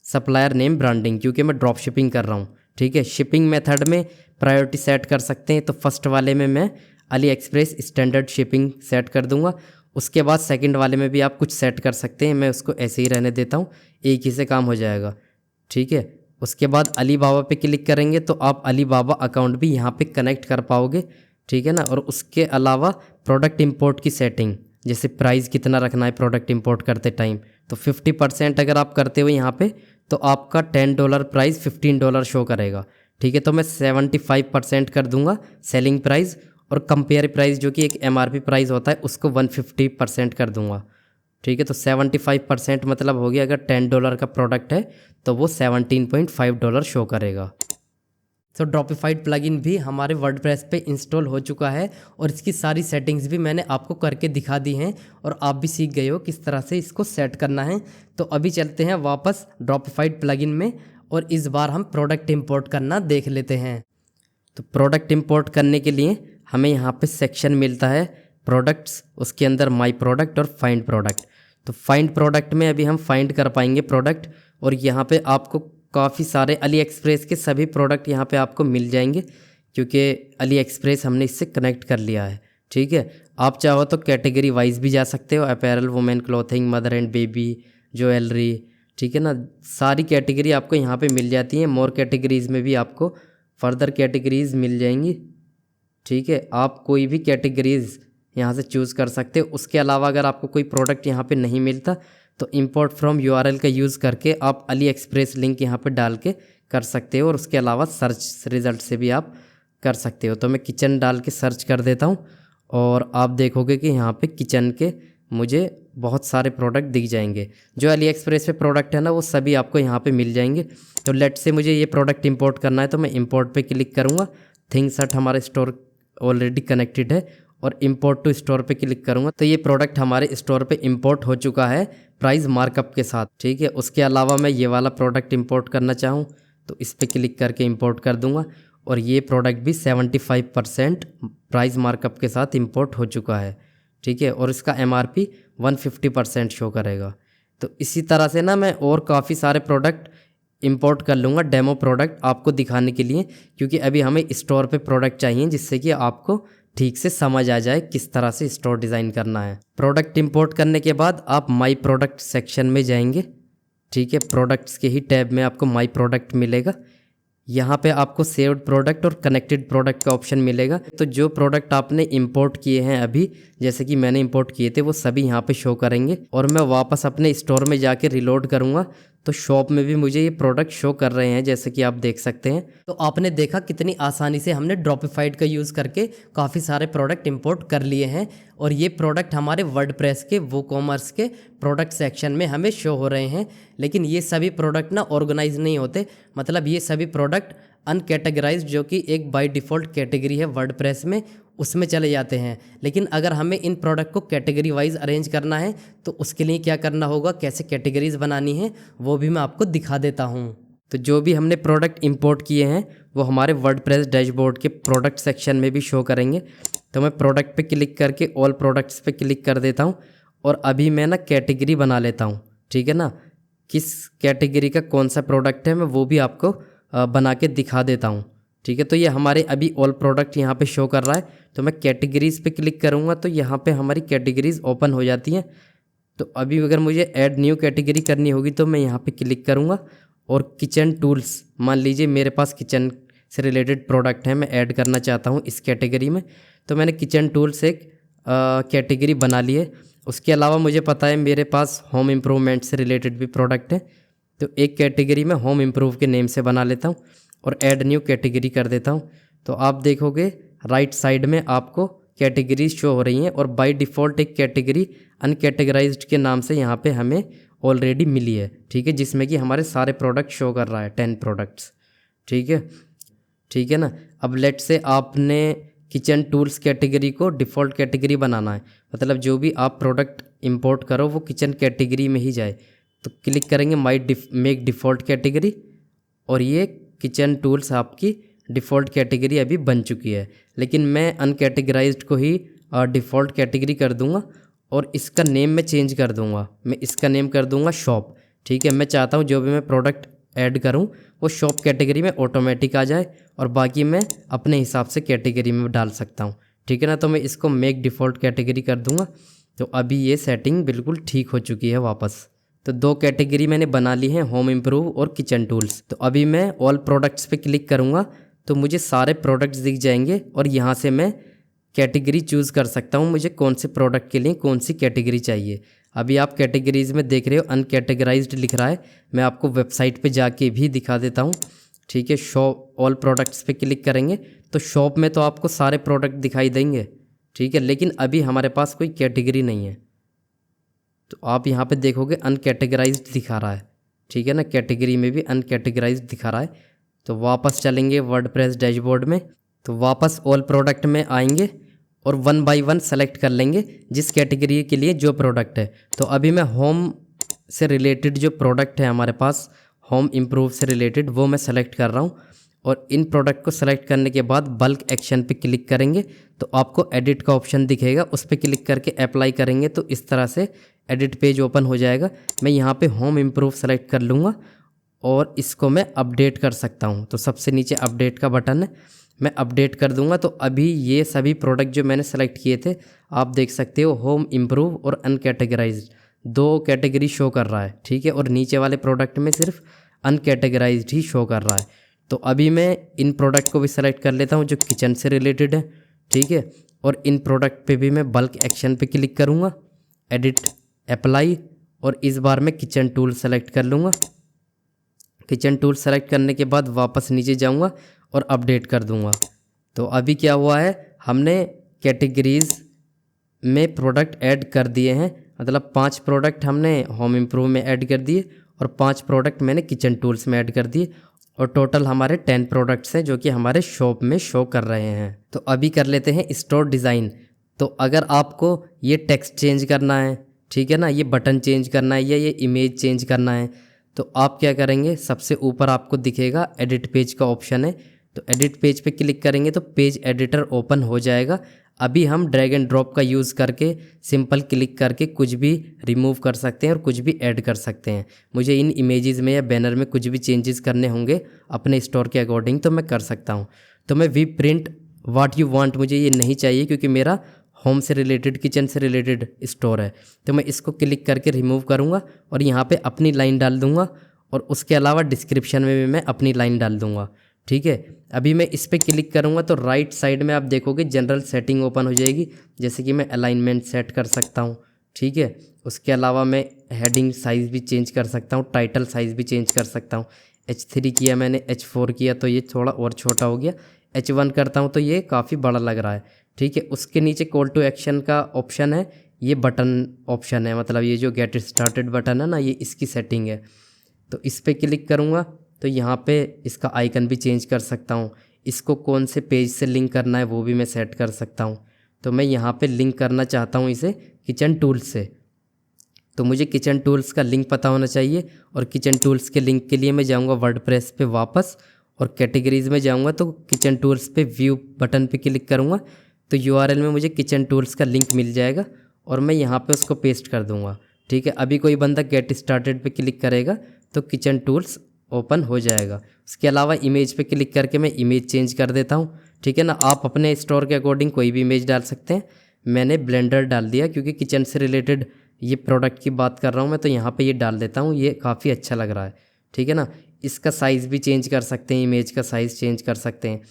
supplier name branding, क्योंकि मैं ड्रॉप शिपिंग कर रहा हूँ। ठीक है, शिपिंग मेथड में प्रायोरिटी सेट कर सकते हैं। तो फर्स्ट वाले में मैं Ali express standard shipping set कर दूंगा। उसके बाद सेकंड वाले में भी आप कुछ सेट कर सकते हैं। मैं उसको ऐसे ही रहने देता हूँ, एक ही से काम हो जाएगा। ठीक है, उसके बाद अली बाबा पे क्लिक करेंगे तो आप अली बाबा अकाउंट भी यहाँ पे कनेक्ट कर पाओगे। ठीक है ना। और उसके अलावा प्रोडक्ट इंपोर्ट की सेटिंग, जैसे प्राइस कितना रखना है प्रोडक्ट इंपोर्ट करते टाइम, तो 50% अगर आप करते हो यहाँ पे तो आपका $10 प्राइस $15 शो करेगा। ठीक है, तो मैं 75% कर दूंगा सेलिंग प्राइस, और कंपेयर प्राइस जो कि एक MRP प्राइस होता है उसको 150% कर दूंगा। ठीक है, तो 75% मतलब हो गया, अगर $10 का प्रोडक्ट है तो वो $17.5 शो करेगा। तो ड्रॉपिफाइड प्लगइन भी हमारे वर्डप्रेस पे इंस्टॉल हो चुका है और इसकी सारी सेटिंग्स भी मैंने आपको करके दिखा दी हैं और आप भी सीख गए हो किस तरह से इसको सेट करना है। तो अभी चलते हैं वापस ड्रॉपिफाइड प्लगइन में और इस बार हम प्रोडक्ट इंपोर्ट करना देख लेते हैं। तो प्रोडक्ट इंपोर्ट करने के लिए हमें यहाँ पे सेक्शन मिलता है प्रोडक्ट्स, उसके अंदर माई प्रोडक्ट और फाइंड प्रोडक्ट। तो फाइंड प्रोडक्ट में अभी हम फाइंड कर पाएंगे प्रोडक्ट, और यहाँ पे आपको काफ़ी सारे अली एक्सप्रेस के सभी प्रोडक्ट यहाँ पे आपको मिल जाएंगे, क्योंकि अली एक्सप्रेस हमने इससे कनेक्ट कर लिया है। ठीक है, आप चाहो तो कैटेगरी वाइज भी जा सकते हो, apparel, women clothing, mother and baby, jewellery. ठीक है ना, सारी कैटेगरी आपको यहाँ पे मिल जाती हैं। मोर कैटेगरीज़ में भी आपको फर्दर कैटेगरीज़ मिल जाएंगी। ठीक है, आप कोई भी कैटेगरीज़ यहाँ से चूज़ कर सकते हो। उसके अलावा अगर आपको कोई प्रोडक्ट यहाँ पे नहीं मिलता तो इंपोर्ट फ्रॉम URL का यूज़ करके आप अली एक्सप्रेस लिंक यहाँ पे डाल के कर सकते हो, और उसके अलावा सर्च रिज़ल्ट से भी आप कर सकते हो। तो मैं किचन डाल के सर्च कर देता हूँ और आप देखोगे कि यहाँ पे किचन के मुझे बहुत सारे प्रोडक्ट दिख जाएंगे। जो अली एक्सप्रेस पे प्रोडक्ट है ना वो सभी आपको यहाँ पे मिल जाएंगे। तो लेट से मुझे ये प्रोडक्ट इंपोर्ट करना है तो मैं इंपोर्ट पे क्लिक करूँगा। थिंग्स एट हमारे स्टोर ऑलरेडी कनेक्टेड है और इंपोर्ट टू स्टोर पे क्लिक करूँगा तो ये प्रोडक्ट हमारे स्टोर पे इंपोर्ट हो चुका है प्राइस मार्कअप के साथ। ठीक है, उसके अलावा मैं ये वाला प्रोडक्ट इंपोर्ट करना चाहूँ तो इस पर क्लिक करके इंपोर्ट कर दूँगा और ये प्रोडक्ट भी 75% प्राइस मार्कअप के साथ इंपोर्ट हो चुका है। ठीक है, और इसका MRP 150% शो करेगा। तो इसी तरह से ना मैं और काफ़ी सारे प्रोडक्ट इंपोर्ट कर लूँगा डेमो प्रोडक्ट आपको दिखाने के लिए, क्योंकि अभी हमें स्टोर पे प्रोडक्ट चाहिए जिससे कि आपको ठीक से समझ आ जाए किस तरह से स्टोर डिज़ाइन करना है। प्रोडक्ट इंपोर्ट करने के बाद आप माई प्रोडक्ट सेक्शन में जाएंगे। ठीक है, प्रोडक्ट्स के ही टैब में आपको माई प्रोडक्ट मिलेगा। यहाँ पे आपको सेव्ड प्रोडक्ट और कनेक्टेड प्रोडक्ट का ऑप्शन मिलेगा। तो जो प्रोडक्ट आपने इंपोर्ट किए हैं अभी, जैसे कि मैंने इंपोर्ट किए थे, वो सभी यहाँ पे शो करेंगे। और मैं वापस अपने स्टोर में जाके रिलोड करूँगा तो शॉप में भी मुझे ये प्रोडक्ट शो कर रहे हैं, जैसे कि आप देख सकते हैं। तो आपने देखा कितनी आसानी से हमने ड्रॉपिफाइड का यूज़ करके काफ़ी सारे प्रोडक्ट इंपोर्ट कर लिए हैं और ये प्रोडक्ट हमारे वर्डप्रेस के वूकॉमर्स के प्रोडक्ट सेक्शन में हमें शो हो रहे हैं। लेकिन ये सभी प्रोडक्ट ना ऑर्गेनाइज नहीं होते, मतलब ये सभी प्रोडक्ट अनकैटेगराइज्ड, जो कि एक बाय डिफ़ॉल्ट कैटेगरी है वर्डप्रेस में, उसमें चले जाते हैं। लेकिन अगर हमें इन प्रोडक्ट को कैटेगरी वाइज अरेंज करना है तो उसके लिए क्या करना होगा, कैसे कैटेगरीज बनानी है, वो भी मैं आपको दिखा देता हूँ। तो जो भी हमने प्रोडक्ट इंपोर्ट किए हैं वो हमारे वर्डप्रेस डैशबोर्ड के प्रोडक्ट सेक्शन में भी शो करेंगे। तो मैं प्रोडक्ट पे क्लिक करके ऑल प्रोडक्ट्स पे क्लिक कर देता हूँ और अभी मैं ना कैटेगरी बना लेता हूँ, ठीक है ना। किस कैटेगरी का कौन सा प्रोडक्ट है मैं वो भी आपको बना के दिखा देता हूँ, ठीक है। तो ये हमारे अभी ऑल प्रोडक्ट यहाँ पे शो कर रहा है। तो मैं कैटेगरीज़ पे क्लिक करूँगा तो यहाँ पे हमारी कैटेगरीज़ ओपन हो जाती हैं। तो अभी अगर मुझे ऐड न्यू कैटेगरी करनी होगी तो मैं यहाँ पे क्लिक करूँगा और किचन टूल्स, मान लीजिए मेरे पास किचन से रिलेटेड प्रोडक्ट है, मैं ऐड करना चाहता हूँ इस कैटेगरी में। तो मैंने किचन टूल्स एक कैटेगरी बना ली है। उसके अलावा मुझे पता है मेरे पास होम इम्प्रूवमेंट से रिलेटेड भी प्रोडक्ट है, तो एक कैटेगरी में होम इम्प्रूव के नेम से बना लेता हूँ और ऐड न्यू कैटेगरी कर देता हूँ। तो आप देखोगे राइट साइड में आपको कैटेगरीज शो हो रही हैं और बाय डिफ़ॉल्ट एक कैटेगरी अनकैटेगराइज्ड के नाम से यहाँ पे हमें ऑलरेडी मिली है, ठीक है, जिसमें कि हमारे सारे प्रोडक्ट शो कर रहा है 10 प्रोडक्ट्स, ठीक है ना। अब लेट से आपने किचन टूल्स कैटेगरी को डिफ़ॉल्ट कैटेगरी बनाना है, मतलब जो भी आप प्रोडक्ट इंपोर्ट करो वो किचन कैटेगरी में ही जाए। तो क्लिक करेंगे मेक डिफ़ॉल्ट कैटेगरी और ये किचन टूल्स आपकी डिफ़ॉल्ट कैटेगरी अभी बन चुकी है। लेकिन मैं अनकैटेगराइज्ड को ही डिफ़ॉल्ट कैटेगरी कर दूंगा और इसका नेम मैं चेंज कर दूंगा। मैं इसका नेम कर दूंगा शॉप, ठीक है। मैं चाहता हूँ जो भी मैं प्रोडक्ट ऐड करूँ वो शॉप कैटेगरी में ऑटोमेटिक आ जाए और बाकी मैं अपने हिसाब से कैटेगरी में डाल सकता हूँ, ठीक है ना। तो मैं इसको मेक डिफ़ॉल्ट कैटेगरी कर दूंगा। तो अभी ये सेटिंग बिल्कुल ठीक हो चुकी है वापस। तो 2 कैटेगरी मैंने बना ली हैं, होम इम्प्रूव और किचन टूल्स। तो अभी मैं ऑल प्रोडक्ट्स पे क्लिक करूँगा तो मुझे सारे प्रोडक्ट्स दिख जाएंगे और यहाँ से मैं कैटेगरी चूज़ कर सकता हूँ मुझे कौन से प्रोडक्ट के लिए कौन सी कैटेगरी चाहिए। अभी आप कैटेगरीज़ में देख रहे हो अनकैटेगराइज्ड लिख रहा है, मैं आपको वेबसाइट पे जाके भी दिखा देता हूँ, ठीक है। शॉप ऑल प्रोडक्ट्स पे क्लिक करेंगे तो शॉप में तो आपको सारे प्रोडक्ट दिखाई देंगे, ठीक है, लेकिन अभी हमारे पास कोई कैटेगरी नहीं है। तो आप यहाँ पे देखोगे अनकैटेगराइज्ड दिखा रहा है, ठीक है ना, कैटेगरी में भी अनकैटेगराइज्ड दिखा रहा है। तो वापस चलेंगे वर्डप्रेस डैशबोर्ड में, तो वापस ऑल प्रोडक्ट में आएंगे और 1 बाय 1 सेलेक्ट कर लेंगे जिस कैटेगरी के लिए जो प्रोडक्ट है। तो अभी मैं होम से रिलेटेड जो प्रोडक्ट है हमारे पास होम इम्प्रूव से रिलेटेड वो मैं सेलेक्ट कर रहा हूँ और इन प्रोडक्ट को सेलेक्ट करने के बाद बल्क एक्शन पे क्लिक करेंगे तो आपको एडिट का ऑप्शन दिखेगा, उस पर क्लिक करके अप्लाई करेंगे तो इस तरह से एडिट पेज ओपन हो जाएगा। मैं यहाँ पे होम इम्प्रूव सेलेक्ट कर लूँगा और इसको मैं अपडेट कर सकता हूँ। तो सबसे नीचे अपडेट का बटन है, मैं अपडेट कर दूंगा। तो अभी ये सभी प्रोडक्ट जो मैंने सेलेक्ट किए थे आप देख सकते हो, होम इम्प्रूव और अनकैटेगराइज्ड 2 कैटेगरी शो कर रहा है, ठीक है, और नीचे वाले प्रोडक्ट में सिर्फ अनकैटेगराइज्ड ही शो कर रहा है। तो अभी मैं इन प्रोडक्ट को भी सेलेक्ट कर लेता हूँ जो किचन से रिलेटेड है, ठीक है, और इन प्रोडक्ट पे भी मैं बल्क एक्शन पे क्लिक करूँगा, एडिट अप्लाई, और इस बार मैं किचन टूल सेलेक्ट कर लूँगा। किचन टूल सेलेक्ट करने के बाद वापस नीचे जाऊँगा और अपडेट कर दूँगा। तो अभी क्या हुआ है, हमने कैटेगरीज़ में प्रोडक्ट ऐड कर दिए हैं, मतलब 5 प्रोडक्ट हमने होम इम्प्रूव में ऐड कर दिए और 5 प्रोडक्ट मैंने किचन टूल्स में ऐड कर दिए और टोटल हमारे 10 प्रोडक्ट्स हैं जो कि हमारे शॉप में शो कर रहे हैं। तो अभी कर लेते हैं स्टोर डिज़ाइन। तो अगर आपको ये टेक्स्ट चेंज करना है, ठीक है ना, ये बटन चेंज करना है या ये इमेज चेंज करना है, तो आप क्या करेंगे, सबसे ऊपर आपको दिखेगा एडिट पेज का ऑप्शन है, तो एडिट पेज पे क्लिक करेंगे तो पेज एडिटर ओपन हो जाएगा। अभी हम ड्रैग एंड ड्रॉप का यूज़ करके सिंपल क्लिक करके कुछ भी रिमूव कर सकते हैं और कुछ भी ऐड कर सकते हैं। मुझे इन इमेजेस में या बैनर में कुछ भी चेंजेस करने होंगे अपने स्टोर के अकॉर्डिंग तो मैं कर सकता हूँ। तो मैं we print what you want, मुझे ये नहीं चाहिए क्योंकि मेरा होम से रिलेटेड किचन से रिलेटेड स्टोर है, तो मैं इसको क्लिक करके रिमूव करूँगा और यहाँ पे अपनी लाइन डाल दूँगा और उसके अलावा डिस्क्रिप्शन में भी मैं अपनी लाइन डाल दूँगा, ठीक है। अभी मैं इस पर क्लिक करूँगा तो राइट साइड में आप देखोगे जनरल सेटिंग ओपन हो जाएगी, जैसे कि मैं अलाइनमेंट सेट कर सकता हूँ, ठीक है। उसके अलावा मैं हेडिंग साइज़ भी चेंज कर सकता हूँ, टाइटल साइज़ भी चेंज कर सकता हूँ। H3 किया मैंने, H4 किया तो ये थोड़ा और छोटा हो गया, H1 करता हूँ तो ये काफ़ी बड़ा लग रहा है। ठीक है। उसके नीचे कॉल टू एक्शन का ऑप्शन है, ये बटन ऑप्शन है, मतलब ये जो गेट स्टार्टेड बटन है ना, ये इसकी सेटिंग है। तो इस पर क्लिक करूँगा तो यहाँ पे इसका आइकन भी चेंज कर सकता हूँ। इसको कौन से पेज से लिंक करना है वो भी मैं सेट कर सकता हूँ। तो मैं यहाँ पे लिंक करना चाहता हूँ इसे किचन टूल्स से, तो मुझे किचन टूल्स का लिंक पता होना चाहिए। और किचन टूल्स के लिंक के लिए मैं जाऊँगा वर्डप्रेस पे वापस, और कैटेगरीज़ में जाऊँगा तो किचन टूल्स पे व्यू बटन पे क्लिक करूँगा तो यूआरएल में मुझे किचन टूल्स का लिंक मिल जाएगा और मैं यहाँ पे उसको पेस्ट कर दूँगा। ठीक है। अभी कोई बंदा गेट स्टार्टेड पे क्लिक करेगा तो किचन टूल्स ओपन हो जाएगा। उसके अलावा इमेज पे क्लिक करके मैं इमेज चेंज कर देता हूँ। ठीक है ना। आप अपने स्टोर के अकॉर्डिंग कोई भी इमेज डाल सकते हैं। मैंने ब्लेंडर डाल दिया क्योंकि किचन से रिलेटेड ये प्रोडक्ट की बात कर रहा हूँ मैं, तो यहाँ पे ये डाल देता हूँ, ये काफ़ी अच्छा लग रहा है। ठीक है ना। इसका साइज़ भी चेंज कर सकते हैं, इमेज का साइज़ चेंज कर सकते हैं।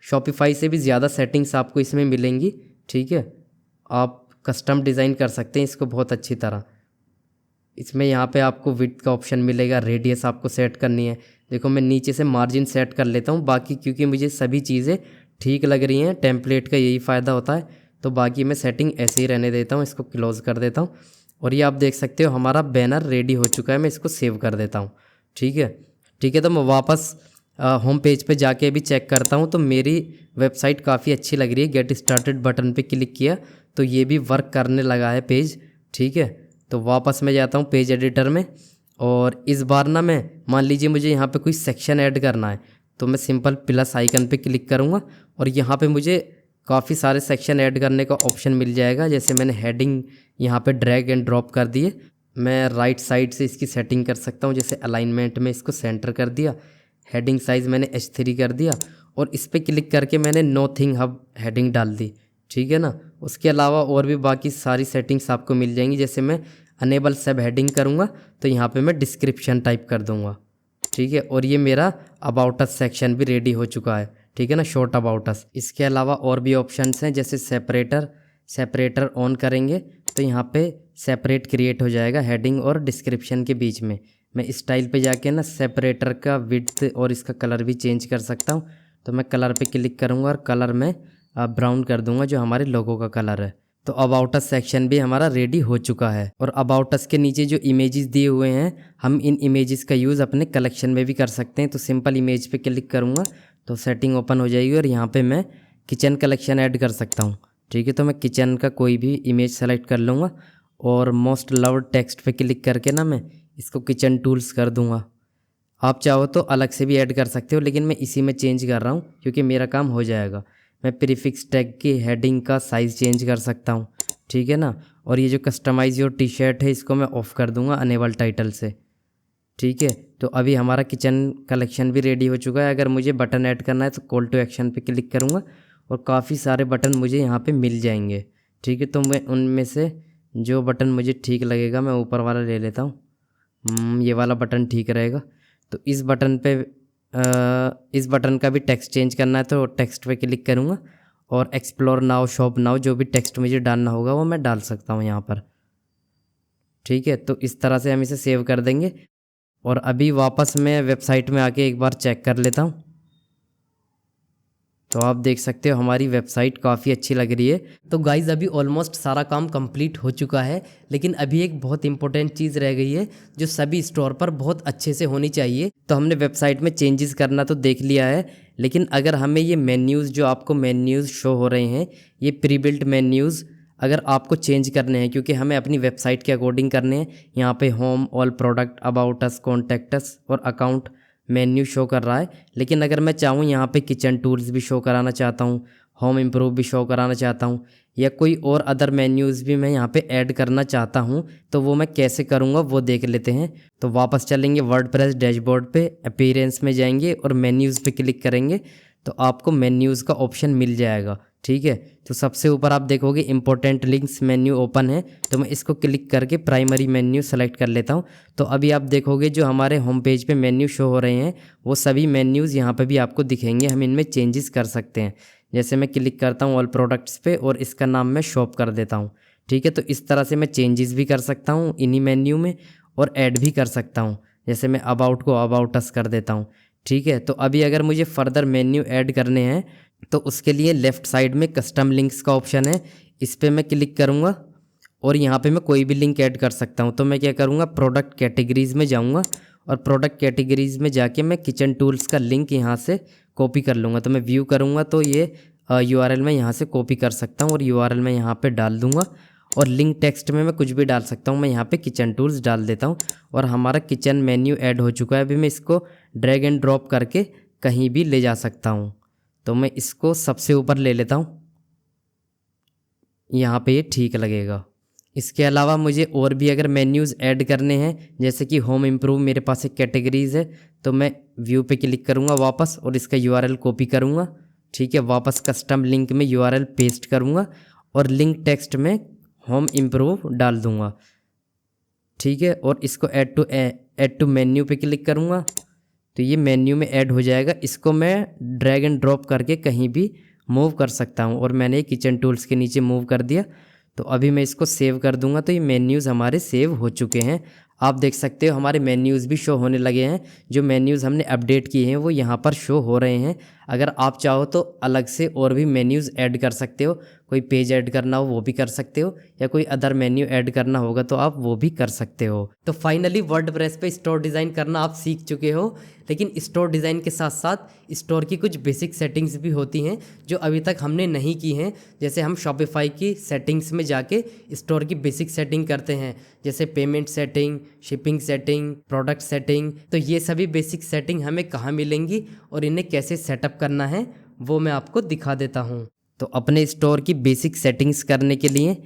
शॉपिफाई से भी ज़्यादा सेटिंग्स आपको इसमें मिलेंगी। ठीक है। आप कस्टम डिज़ाइन कर सकते हैं इसको बहुत अच्छी तरह। इसमें यहाँ पे आपको विड्थ का ऑप्शन मिलेगा, रेडियस आपको सेट करनी है। देखो मैं नीचे से मार्जिन सेट कर लेता हूँ बाकी, क्योंकि मुझे सभी चीज़ें ठीक लग रही हैं, टेम्पलेट का यही फ़ायदा होता है। तो बाकी मैं सेटिंग ऐसे ही रहने देता हूँ, इसको क्लोज़ कर देता हूँ। और ये आप देख सकते हो हमारा बैनर रेडी हो चुका है। मैं इसको सेव कर देता हूँ। ठीक है। ठीक है। तो मैं वापस होम पेज पे जाके अभी चेक करता हूँ तो मेरी वेबसाइट काफ़ी अच्छी लग रही है। गेट स्टार्टेड बटन पे क्लिक किया तो ये भी वर्क करने लगा है पेज। ठीक है। तो वापस मैं जाता हूँ पेज एडिटर में, और इस बार ना मैं, मान लीजिए मुझे यहाँ पे कोई सेक्शन ऐड करना है तो मैं सिंपल प्लस आइकन पे क्लिक करूँगा और यहाँ पे मुझे काफ़ी सारे सेक्शन ऐड करने का ऑप्शन मिल जाएगा। जैसे मैंने हेडिंग यहाँ पे ड्रैग एंड ड्रॉप कर दिए, मैं राइट साइड से इसकी सेटिंग कर सकता हूँ। जैसे अलाइनमेंट में इसको सेंटर कर दिया, हेडिंग साइज़ मैंने H3 कर दिया और इस पर क्लिक करके मैंने नो थिंग हब हेडिंग डाल दी। ठीक है ना। उसके अलावा और भी बाकी सारी सेटिंग्स आपको मिल जाएंगी। जैसे मैं अनेबल सब हेडिंग करूँगा तो यहाँ पे मैं डिस्क्रिप्शन टाइप कर दूँगा। ठीक है। और ये मेरा अबाउट अस सेक्शन भी रेडी हो चुका है। ठीक है ना, शॉर्ट अबाउट अस। इसके अलावा और भी ऑप्शंस हैं, जैसे सेपरेटर ऑन करेंगे तो यहाँ पे सेपरेट क्रिएट हो जाएगा हेडिंग और डिस्क्रिप्शन के बीच में। मैं स्टाइल पे जाके ना सेपरेटर का विड्थ और इसका कलर भी चेंज कर सकता हूँ। तो मैं कलर पे क्लिक करूँगा और कलर में ब्राउन कर दूंगा जो हमारे लोगो का कलर है। तो अबाउट अस सेक्शन भी हमारा रेडी हो चुका है। और अबाउट अस के नीचे जो इमेजेस दिए हुए हैं, हम इन इमेजेस का यूज़ अपने कलेक्शन में भी कर सकते हैं। तो सिंपल इमेज पे क्लिक करूँगा तो सेटिंग ओपन हो जाएगी और यहाँ पे मैं किचन कलेक्शन ऐड कर सकता हूँ। ठीक है। तो मैं किचन का कोई भी इमेज सेलेक्ट कर लूँगा और मोस्ट लव्ड टेक्स्ट पे क्लिक करके ना मैं इसको किचन टूल्स कर दूँगा। आप चाहो तो अलग से भी ऐड कर सकते हो, लेकिन मैं इसी में चेंज कर रहा हूँ क्योंकि मेरा काम हो जाएगा। मैं प्रीफिक्स टैग की हेडिंग का साइज़ चेंज कर सकता हूँ। ठीक है ना। और ये जो कस्टमाइज योर टी शर्ट है इसको मैं ऑफ़ कर दूँगा अनेबल टाइटल से। ठीक है। तो अभी हमारा किचन कलेक्शन भी रेडी हो चुका है। अगर मुझे बटन ऐड करना है तो कॉल टू एक्शन पे क्लिक करूँगा और काफ़ी सारे बटन मुझे यहाँ पे मिल जाएंगे। ठीक है। तो मैं उनमें से जो बटन मुझे ठीक लगेगा मैं ऊपर वाला ले लेता हूँ। ये वाला बटन ठीक रहेगा। तो इस बटन का भी टेक्स्ट चेंज करना है तो टेक्स्ट पे क्लिक करूँगा और एक्सप्लोर नाउ, शॉप नाउ, जो भी टेक्स्ट मुझे डालना होगा वो मैं डाल सकता हूँ यहाँ पर। ठीक है। तो इस तरह से हम इसे सेव कर देंगे और अभी वापस मैं वेबसाइट में आके एक बार चेक कर लेता हूँ। तो आप देख सकते हो हमारी वेबसाइट काफ़ी अच्छी लग रही है। तो गाइज़ अभी ऑलमोस्ट सारा काम कंप्लीट हो चुका है, लेकिन अभी एक बहुत इंपॉर्टेंट चीज़ रह गई है जो सभी स्टोर पर बहुत अच्छे से होनी चाहिए। तो हमने वेबसाइट में चेंजेस करना तो देख लिया है, लेकिन अगर हमें ये मेन्यूज़ जो आपको मेन्यूज़ शो हो रहे हैं, ये प्री बिल्ट मेन्यूज़ अगर आपको चेंज करने हैं, क्योंकि हमें अपनी वेबसाइट के अकॉर्डिंग करने हैं। यहाँ पे home, all product, about us, contact us और अकाउंट मेन्यू शो कर रहा है। लेकिन अगर मैं चाहूँ यहाँ पे किचन टूल्स भी शो कराना चाहता हूँ, होम इम्प्रूव भी शो कराना चाहता हूँ, या कोई और अदर मेन्यूज़ भी मैं यहाँ पे ऐड करना चाहता हूँ, तो वो मैं कैसे करूँगा वो देख लेते हैं। तो वापस चलेंगे वर्डप्रेस डैशबोर्ड पे, अपीयरेंस में जाएंगे और मेन्यूज़ पे क्लिक करेंगे तो आपको मेन्यूज़ का ऑप्शन मिल जाएगा। ठीक है। तो सबसे ऊपर आप देखोगे इंपॉर्टेंट लिंक्स मेन्यू ओपन है, तो मैं इसको क्लिक करके प्राइमरी मेन्यू सेलेक्ट कर लेता हूँ। तो अभी आप देखोगे जो हमारे होम पेज पे मेन्यू शो हो रहे हैं वो सभी मेन्यूज़ यहाँ पे भी आपको दिखेंगे। हम इनमें चेंजेस कर सकते हैं। जैसे मैं क्लिक करता हूँ ऑल प्रोडक्ट्स पे और इसका नाम मैं शॉप कर देता हूँ। ठीक है। तो इस तरह से मैं चेंजेस भी कर सकता हूँ इन्हीं मेन्यू में और ऐड भी कर सकता हूँ। जैसे मैं अबाउट को अबाउट अस कर देता हूँ, ठीक है। तो अभी अगर मुझे फर्दर मेन्यू ऐड करने हैं तो उसके लिए लेफ़्ट साइड में कस्टम लिंक्स का ऑप्शन है, इस पर मैं क्लिक करूँगा और यहाँ पे मैं कोई भी लिंक ऐड कर सकता हूँ। तो मैं क्या करूँगा, प्रोडक्ट कैटेगरीज़ में जाऊँगा और प्रोडक्ट कैटेगरीज़ में जाके मैं किचन टूल्स का लिंक यहाँ से कॉपी कर लूँगा। तो मैं व्यू करूँगा तो ये यूआरएल मैं यहाँ से कॉपी कर सकता हूँ और यूआरएल मैं यहाँ पे डाल दूँगा और लिंक टेक्स्ट में मैं कुछ भी डाल सकता हूँ। मैं यहाँ पे किचन टूल्स डाल देता हूँ और हमारा किचन मेन्यू ऐड हो चुका है। अभी मैं इसको ड्रैग एंड ड्रॉप करके कहीं भी ले जा सकता हूँ। तो मैं इसको सबसे ऊपर ले लेता हूँ, यहाँ पे ये ठीक लगेगा। इसके अलावा मुझे और भी अगर मेन्यूज़ ऐड करने हैं, जैसे कि होम इम्प्रूव मेरे पास एक कैटेगरीज़ है, तो मैं व्यू पे क्लिक करूँगा वापस और इसका यूआरएल कॉपी करूँगा, ठीक है। वापस कस्टम लिंक में यूआरएल पेस्ट करूँगा और लिंक टेक्स्ट में होम इम्प्रूव डाल दूँगा, ठीक है। और इसको ऐड टू मेन्यू पे क्लिक करूँगा तो ये मेन्यू में ऐड हो जाएगा। इसको मैं ड्रैग एंड ड्रॉप करके कहीं भी मूव कर सकता हूँ और मैंने किचन टूल्स के नीचे मूव कर दिया। तो अभी मैं इसको सेव कर दूंगा तो ये मेन्यूज़ हमारे सेव हो चुके हैं। आप देख सकते हो हमारे मेन्यूज़ भी शो होने लगे हैं। जो मेन्यूज़ हमने अपडेट किए हैं वो यहाँ पर शो हो रहे हैं। अगर आप चाहो तो अलग से और भी मेन्यूज़ ऐड कर सकते हो, कोई पेज ऐड करना हो वो भी कर सकते हो, या कोई अदर मेन्यू ऐड करना होगा तो आप वो भी कर सकते हो। तो फाइनली वर्डप्रेस पे स्टोर डिज़ाइन करना आप सीख चुके हो, लेकिन स्टोर डिज़ाइन के साथ साथ स्टोर की कुछ बेसिक सेटिंग्स भी होती हैं जो अभी तक हमने नहीं की हैं। जैसे हम शॉपिफाई की सेटिंग्स में जाके स्टोर की बेसिक सेटिंग करते हैं, जैसे payment setting, shipping setting, product setting. तो ये सभी बेसिक सेटिंग हमें कहाँ मिलेंगी और इन्हें कैसे सेटअप करना है वो मैं आपको दिखा देता हूँ। तो अपने स्टोर की बेसिक सेटिंग्स करने के लिए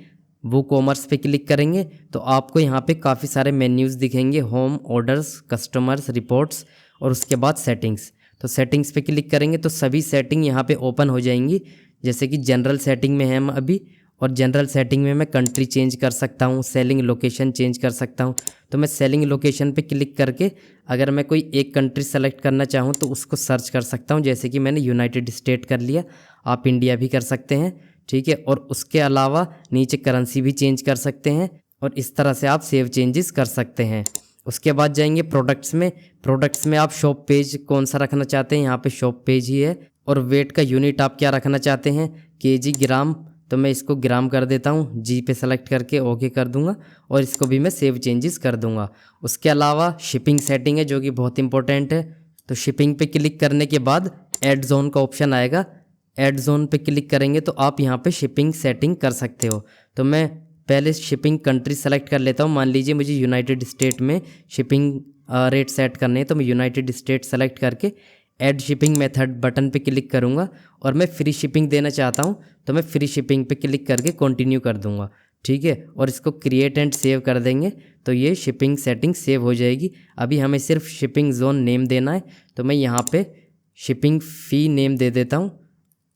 वो कॉमर्स पे क्लिक करेंगे तो आपको यहाँ पे काफ़ी सारे मेन्यूज़ दिखेंगे, होम, ऑर्डर्स, कस्टमर्स, रिपोर्ट्स और उसके बाद सेटिंग्स। तो सेटिंग्स पे क्लिक करेंगे तो सभी सेटिंग यहाँ पे ओपन हो जाएंगी। जैसे कि जनरल सेटिंग में है हम अभी, और जनरल सेटिंग में मैं कंट्री चेंज कर सकता हूँ, सेलिंग लोकेशन चेंज कर सकता हूँ। तो मैं सेलिंग लोकेशन पे क्लिक करके अगर मैं कोई एक कंट्री सेलेक्ट करना चाहूँ तो उसको सर्च कर सकता हूँ। जैसे कि मैंने यूनाइटेड स्टेट कर लिया, आप इंडिया भी कर सकते हैं, ठीक है। और उसके अलावा नीचे करेंसी भी चेंज कर सकते हैं और इस तरह से आप सेव चेंजेस कर सकते हैं। उसके बाद जाएंगे प्रोडक्ट्स में। प्रोडक्ट्स में आप शॉप पेज कौन सा रखना चाहते हैं, यहाँ पे शॉप पेज ही है। और वेट का यूनिट आप क्या रखना चाहते हैं, केजी, ग्राम। तो मैं इसको ग्राम कर देता हूँ, जी पे सेलेक्ट करके ओके कर दूंगा और इसको भी मैं सेव चेंजेस कर दूंगा। उसके अलावा शिपिंग सेटिंग है जो कि बहुत इंपॉर्टेंट है। तो शिपिंग पे क्लिक करने के बाद ऐड जोन का ऑप्शन आएगा। ऐड जोन पे क्लिक करेंगे तो आप यहाँ पे शिपिंग सेटिंग कर सकते हो। तो मैं पहले शिपिंग कंट्री सेलेक्ट कर लेता हूँ। मान लीजिए मुझे यूनाइटेड स्टेट में शिपिंग रेट सेट करने हैं तो मैं यूनाइटेड स्टेट सेलेक्ट करके ऐड शिपिंग मेथड बटन पे क्लिक करूँगा और मैं फ्री शिपिंग देना चाहता हूँ तो मैं फ्री शिपिंग पे क्लिक करके कंटिन्यू कर दूँगा, ठीक है। और इसको क्रिएट एंड सेव कर देंगे तो ये शिपिंग सेटिंग सेव हो जाएगी। अभी हमें सिर्फ शिपिंग जोन नेम देना है तो मैं यहाँ पे शिपिंग फ़ी नेम दे देता हूँ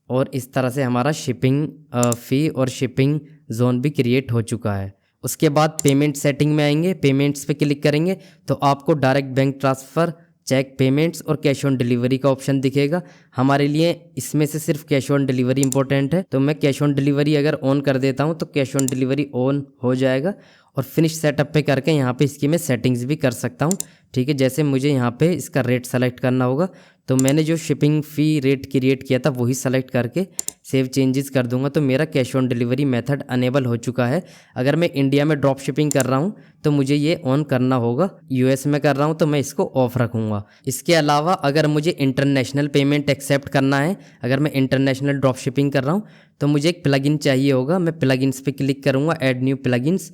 और इस तरह से हमारा शिपिंग फ़ी और शिपिंग जोन भी क्रिएट हो चुका है। उसके बाद पेमेंट सेटिंग में आएंगे, पेमेंट्स पे क्लिक करेंगे तो आपको direct bank transfer, cheque payments और कैश ऑन डिलीवरी का ऑप्शन दिखेगा। हमारे लिए इसमें से सिर्फ कैश ऑन डिलीवरी इंपॉर्टेंट है तो मैं कैश ऑन डिलीवरी अगर ऑन कर देता हूं तो कैश ऑन डिलीवरी ऑन हो जाएगा। और फिनिश सेटअप पे करके यहाँ पे इसकी मैं सेटिंग्स भी कर सकता हूँ, ठीक है। जैसे मुझे यहाँ पे इसका रेट सेलेक्ट करना होगा तो मैंने जो शिपिंग फ़ी रेट क्रिएट किया था वही सेलेक्ट करके सेव चेंजेस कर दूंगा तो मेरा cash on delivery method enable हो चुका है। अगर मैं इंडिया में ड्रॉप शिपिंग कर रहा हूँ तो मुझे ये ऑन करना होगा, यूएस में कर रहा हूँ तो मैं इसको ऑफ रखूँगा। इसके अलावा अगर मुझे इंटरनेशनल पेमेंट एक्सेप्ट करना है, अगर मैं इंटरनेशनल ड्रॉप शिपिंग कर रहा हूँ तो मुझे एक प्लगइन चाहिए होगा। मैं प्लगइन्स पे क्लिक करूँगा, ऐड न्यू प्लगइन्स,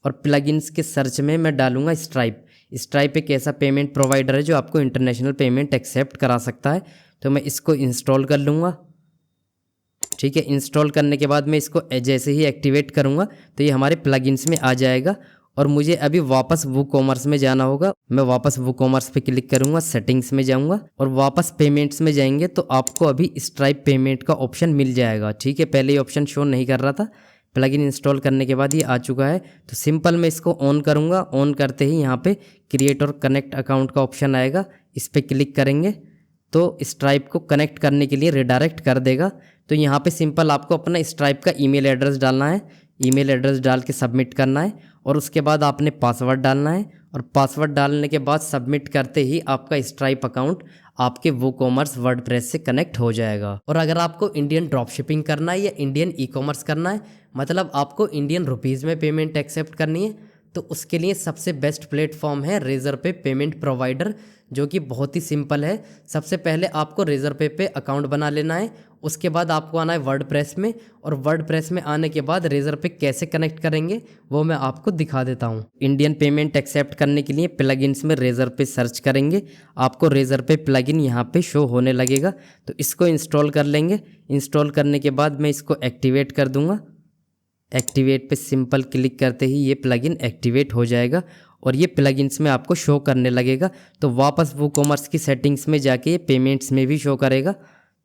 और प्लगइन्स के सर्च में मैं डालूँगा स्ट्राइप। स्ट्राइप एक ऐसा पेमेंट प्रोवाइडर है जो आपको इंटरनेशनल पेमेंट एक्सेप्ट करा सकता है। तो मैं इसको इंस्टॉल कर लूँगा, ठीक है। इंस्टॉल करने के बाद मैं इसको जैसे ही एक्टिवेट करूँगा तो ये हमारे प्लगइन्स में आ जाएगा। और मुझे अभी वापस वूकॉमर्स में जाना होगा। मैं वापस वूकॉमर्स पे क्लिक करूँगा, सेटिंग्स में जाऊँगा और वापस पेमेंट्स में जाएंगे तो आपको अभी स्ट्राइप पेमेंट का ऑप्शन मिल जाएगा, ठीक है। पहले ये ऑप्शन शो नहीं कर रहा था, प्लगइन इंस्टॉल करने के बाद ये आ चुका है। तो सिंपल मैं इसको ऑन करूँगा। ऑन करते ही यहाँ पे क्रिएट और कनेक्ट अकाउंट का ऑप्शन आएगा, इस पर क्लिक करेंगे तो स्ट्राइप को कनेक्ट करने के लिए रिडायरेक्ट कर देगा। तो यहाँ पे सिंपल आपको अपना स्ट्राइप का ईमेल एड्रेस डालना है। ईमेल एड्रेस डाल के सबमिट करना है और उसके बाद आपने पासवर्ड डालना है और पासवर्ड डालने के बाद सबमिट करते ही आपका स्ट्राइप अकाउंट आपके वूकॉमर्स वर्डप्रेस से कनेक्ट हो जाएगा। और अगर आपको इंडियन ड्रॉप शिपिंग करना है या इंडियन ई कॉमर्स करना है, मतलब आपको इंडियन रुपीज़ में पेमेंट एक्सेप्ट करनी है, तो उसके लिए सबसे बेस्ट प्लेटफॉर्म है रेजरपे पेमेंट प्रोवाइडर, जो कि बहुत ही सिंपल है। सबसे पहले आपको रेजरपे पे अकाउंट बना लेना है, उसके बाद आपको आना है वर्डप्रेस में, और वर्डप्रेस में आने के बाद रेजरपे कैसे कनेक्ट करेंगे वो मैं आपको दिखा देता हूँ। इंडियन पेमेंट एक्सेप्ट करने के लिए प्लगइन्स में रेजरपे सर्च करेंगे, आपको रेजरपे प्लगइन यहाँ पे शो होने लगेगा, तो इसको इंस्टॉल कर लेंगे। इंस्टॉल करने के बाद मैं इसको एक्टिवेट कर दूँगा। एक्टिवेट पे सिंपल क्लिक करते ही ये प्लगइन एक्टिवेट हो जाएगा और ये प्लगइन्स में आपको शो करने लगेगा। तो वापस वूकॉमर्स की सेटिंग्स में जाके ये पेमेंट्स में भी शो करेगा।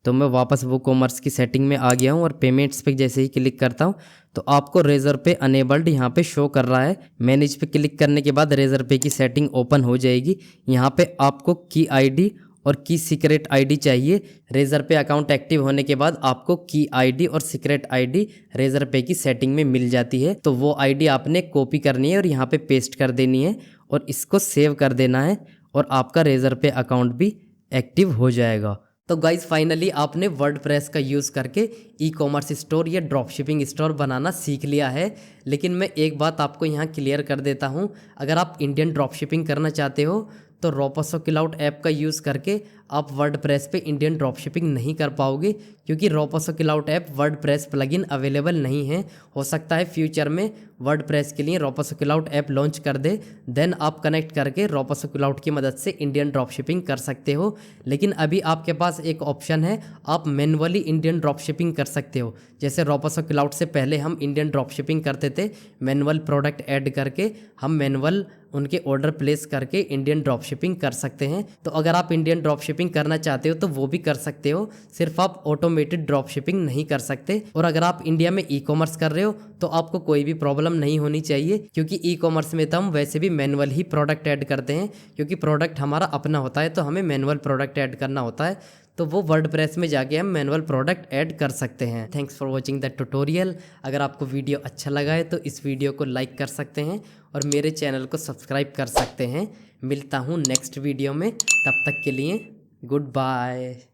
तो मैं वापस वूकॉमर्स की सेटिंग में आ गया हूँ और पेमेंट्स पे जैसे ही क्लिक करता हूँ तो आपको रेजरपे अनेबल्ड यहाँ पे शो कर रहा है। मैनेज पे क्लिक करने के बाद रेजरपे की सेटिंग ओपन हो जाएगी। यहाँ पे आपको की आईडी और की सीक्रेट आईडी चाहिए। रेजरपे अकाउंट एक्टिव होने के बाद आपको की आईडी और सीक्रेट आईडी रेजरपे की सेटिंग में मिल जाती है, तो वो आईडी आपने कॉपी करनी है और यहाँ पे पेस्ट कर देनी है और इसको सेव कर देना है और आपका रेजरपे अकाउंट भी एक्टिव हो जाएगा। तो गाइज फाइनली आपने वर्डप्रेस का यूज़ करके ई कॉमर्स स्टोर या ड्रॉप शिपिंग स्टोर बनाना सीख लिया है। लेकिन मैं एक बात आपको यहाँ क्लियर कर देता हूँ, अगर आप इंडियन ड्रॉप शिपिंग करना चाहते हो तो रोपोसो क्लाउड ऐप का यूज़ करके आप वर्डप्रेस पे इंडियन ड्रॉप शिपिंग नहीं कर पाओगे, क्योंकि Roposo cloud app WordPress plugin available नहीं है। हो सकता है फ्यूचर में वर्डप्रेस के लिए रोपोसो क्लाउड ऐप लॉन्च कर दे, देन आप कनेक्ट करके रोपोसो क्लाउड की मदद से इंडियन ड्रॉप शिपिंग कर सकते हो। लेकिन अभी आपके पास एक ऑप्शन है, आप मैनुअली इंडियन ड्रॉप शिपिंग कर सकते हो। जैसे रोपोसो क्लाउड से पहले हम इंडियन ड्रॉप शिपिंग करते थे, मैनुअल प्रोडक्ट ऐड करके हम मैनुअल उनके ऑर्डर प्लेस करके इंडियन ड्रॉप शिपिंग कर सकते हैं। तो अगर आप इंडियन ड्रॉप शिपिंग करना चाहते हो तो वो भी कर सकते हो, सिर्फ आप ऑटोमेटेड ड्रॉप शिपिंग नहीं कर सकते। और अगर आप इंडिया में ई कॉमर्स कर रहे हो तो आपको कोई भी प्रॉब्लम नहीं होनी चाहिए, क्योंकि ई कॉमर्स में तो हम वैसे भी मैनुअल ही प्रोडक्ट ऐड करते हैं, क्योंकि प्रोडक्ट हमारा अपना होता है तो हमें मैनुअल प्रोडक्ट ऐड करना होता है। तो वो वर्डप्रेस में जाके हम मैनुअल प्रोडक्ट ऐड कर सकते हैं। Thanks for watching the tutorial. अगर आपको वीडियो अच्छा लगा है तो इस वीडियो को लाइक कर सकते हैं और मेरे चैनल को सब्सक्राइब कर सकते हैं। मिलता हूँ नेक्स्ट वीडियो में, तब तक के लिए गुड बाय।